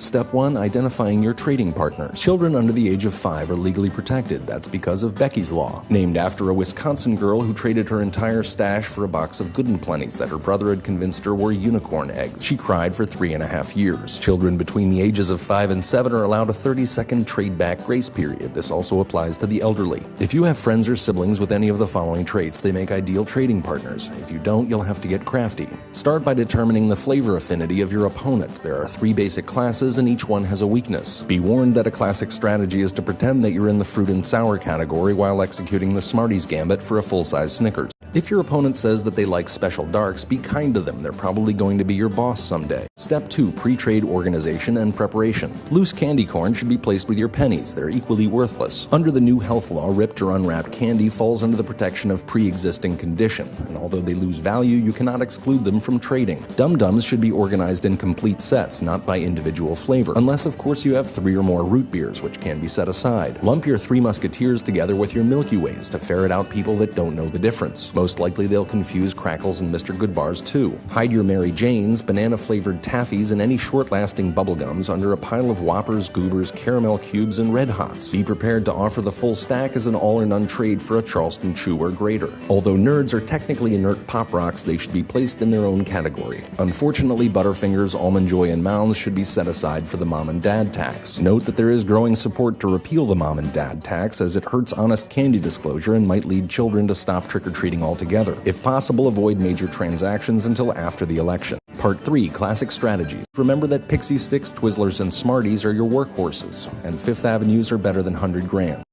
Step 1. Identifying your trading partners. Children under the age of 5 are legally protected. That's because of Becky's Law, named after a Wisconsin girl who traded her entire stash for a box of Good 'n' Plenty's that her brother had convinced her were unicorn eggs. She cried for 3.5 years. Children between the ages of 5 and 7 are allowed a 30-second trade-back grace period. This also applies to the elderly. If you have friends or siblings with any of the following traits, they make ideal trading partners. If you don't, you'll have to get crafty. Start by determining the flavor affinity of your opponent. There are 3 basic classes and each one has a weakness. Be warned that a classic strategy is to pretend that you're in the fruit and sour category while executing the Smarties gambit for a full-size Snickers. If your opponent says that they like special darks, be kind to them. They're probably going to be your boss someday. Step 2. Pre-trade organization and preparation. Loose candy corn should be placed with your pennies. They're equally worthless. Under the new health law, ripped or unwrapped candy falls under the protection of pre-existing condition, and although they lose value, you cannot exclude them from trading. Dum-Dums should be organized in complete sets, not by individual flavor, unless of course you have 3 or more root beers, which can be set aside. Lump your 3 Musketeers together with your Milky Ways to ferret out people that don't know the difference. Most likely they'll confuse Crackles and Mr. Goodbars too. Hide your Mary Janes, banana-flavored taffies, and any short-lasting bubblegums under a pile of Whoppers, Goobers, Caramel Cubes, and Red Hots. Be prepared to offer the full stack as an all-or-none trade for a Charleston Chew or Grater. Although nerds are technically inert pop rocks, they should be placed in their own category. Unfortunately, Butterfingers, Almond Joy, and Mounds should be set aside for the mom and dad tax. Note that there is growing support to repeal the mom and dad tax, as it hurts honest candy disclosure and might lead children to stop trick-or-treating altogether. If possible, avoid major transactions until after the election. Part 3. Classic strategies. Remember that Pixie Sticks, Twizzlers, and Smarties are your workhorses, and Fifth Avenues are better than 100 grand.